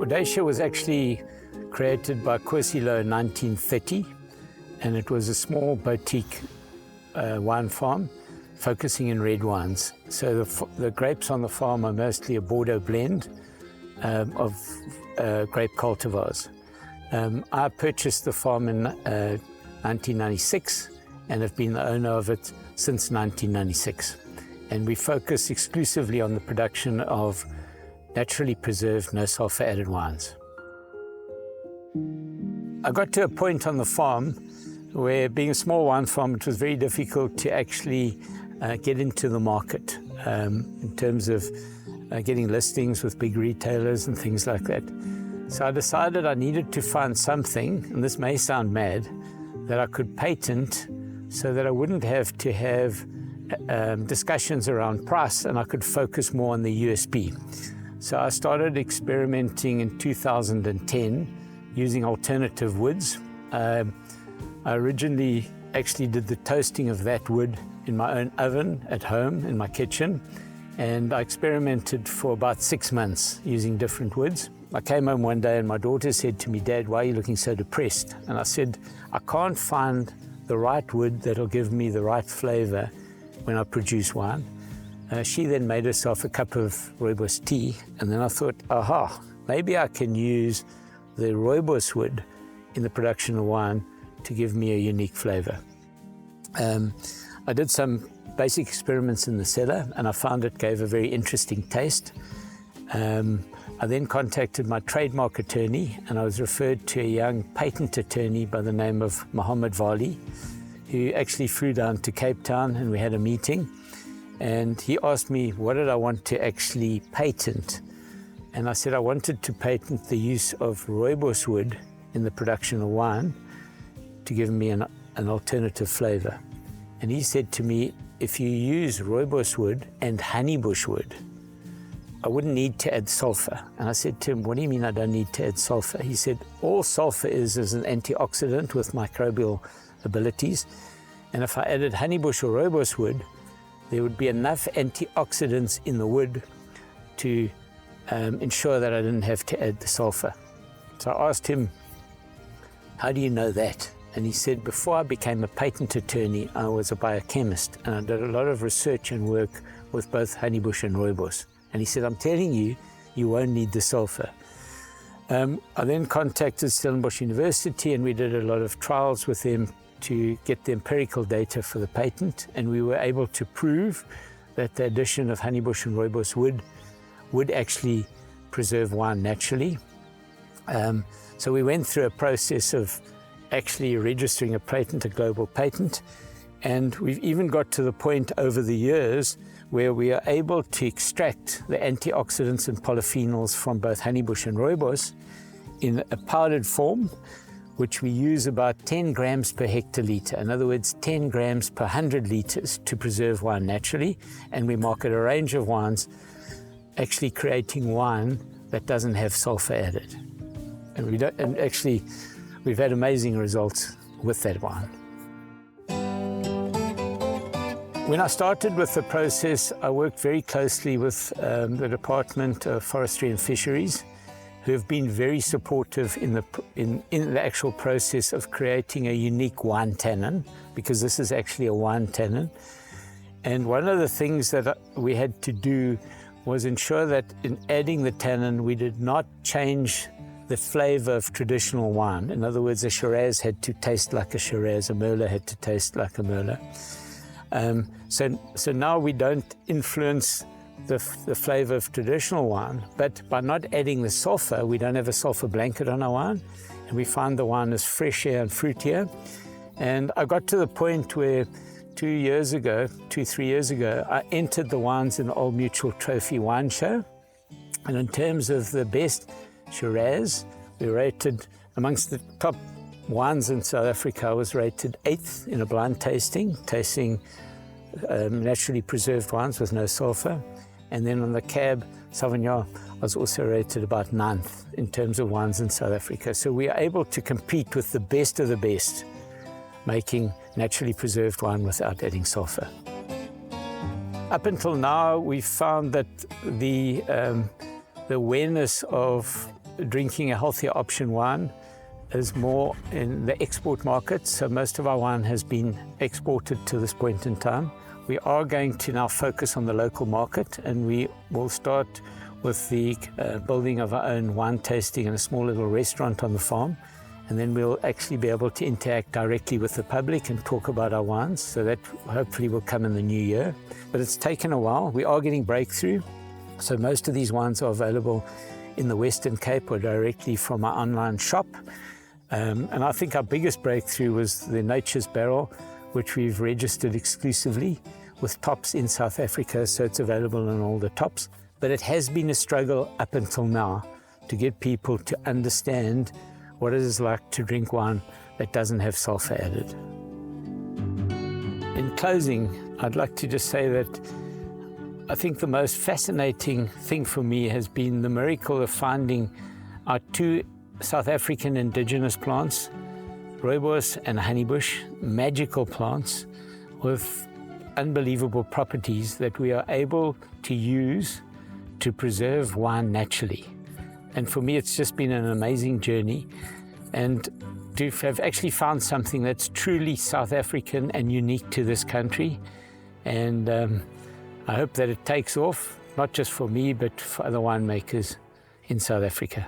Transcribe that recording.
Audacia was actually created by Kwesilo in 1930, and it was a small boutique wine farm focusing in red wines. So the grapes on the farm are mostly a Bordeaux blend of grape cultivars. I purchased the farm in 1996 and have been the owner of it since 1996. And we focus exclusively on the production of naturally preserved, no sulfur added wines. I got to a point on the farm where, being a small wine farm, it was very difficult to actually get into the market in terms of getting listings with big retailers and things like that. So I decided I needed to find something, and this may sound mad, that I could patent so that I wouldn't have to have discussions around price, and I could focus more on the USP. So I started experimenting in 2010 using alternative woods. I originally actually did the toasting of that wood in my own oven at home in my kitchen, and I experimented for about 6 months using different woods. I came home one day and my daughter said to me, "Dad, why are you looking so depressed?" And I said, "I can't find the right wood that'll give me the right flavor when I produce wine." She then made herself a cup of rooibos tea, and then I thought, aha, maybe I can use the rooibos wood in the production of wine to give me a unique flavor. I did some basic experiments in the cellar, and I found it gave a very interesting taste. I then contacted my trademark attorney, and I was referred to a young patent attorney by the name of Mohammed Vali, who actually flew down to Cape Town, and we had a meeting. And he asked me, what did I want to actually patent? And I said I wanted to patent the use of rooibos wood in the production of wine to give me an alternative flavor. And he said to me, if you use rooibos wood and honeybush wood, I wouldn't need to add sulfur. And I said to him, what do you mean I don't need to add sulfur? He said, all sulfur is an antioxidant with microbial abilities. And if I added honeybush or rooibos wood, there would be enough antioxidants in the wood to ensure that I didn't have to add the sulfur. So I asked him, how do you know that? And he said, before I became a patent attorney, I was a biochemist, and I did a lot of research and work with both honeybush and rooibos. And he said, I'm telling you, you won't need the sulfur. I then contacted Stellenbosch University, and we did a lot of trials with them to get the empirical data for the patent, and we were able to prove that the addition of honeybush and rooibos would actually preserve wine naturally. So we went through a process of actually registering a patent, a global patent, and we've even got to the point over the years where we are able to extract the antioxidants and polyphenols from both honeybush and rooibos in a powdered form, which we use about 10 grams per hectoliter. In other words, 10 grams per 100 liters to preserve wine naturally. And we market a range of wines, actually creating wine that doesn't have sulfur added. And actually, we've had amazing results with that wine. When I started with the process, I worked very closely with the Department of Forestry and Fisheries, who have been very supportive in the actual process of creating a unique wine tannin, because this is actually a wine tannin. And one of the things that we had to do was ensure that in adding the tannin, we did not change the flavor of traditional wine. In other words, a Shiraz had to taste like a Shiraz, a Merlot had to taste like a Merlot. So now we don't influence the flavor of traditional wine, but by not adding the sulfur, we don't have a sulfur blanket on our wine, and we find the wine is fresher and fruitier. And I got to the point where 3 years ago, I entered the wines in the Old Mutual Trophy Wine Show. And in terms of the best Shiraz, we rated amongst the top wines in South Africa. I was rated 8th in a blind tasting naturally preserved wines with no sulfur. And then on the Cab Sauvignon, I was also rated about 9th in terms of wines in South Africa. So we are able to compete with the best of the best, making naturally preserved wine without adding sulfur. Up until now, we've found that the awareness of drinking a healthier option wine is more in the export market. So most of our wine has been exported to this point in time. We are going to now focus on the local market, and we will start with the building of our own wine tasting and a small little restaurant on the farm. And then we'll actually be able to interact directly with the public and talk about our wines. So that hopefully will come in the new year. But it's taken a while. We are getting breakthrough. So most of these wines are available in the Western Cape or directly from our online shop. And I think our biggest breakthrough was the Nature's Barrel, which we've registered exclusively with tops in South Africa. So it's available in all the tops. But it has been a struggle up until now to get people to understand what it is like to drink wine that doesn't have sulfur added. In closing, I'd like to just say that I think the most fascinating thing for me has been the miracle of finding our two South African indigenous plants, rooibos and honeybush, magical plants with unbelievable properties that we are able to use to preserve wine naturally. And for me, it's just been an amazing journey. And to have actually found something that's truly South African and unique to this country. And I hope that it takes off, not just for me, but for other winemakers in South Africa.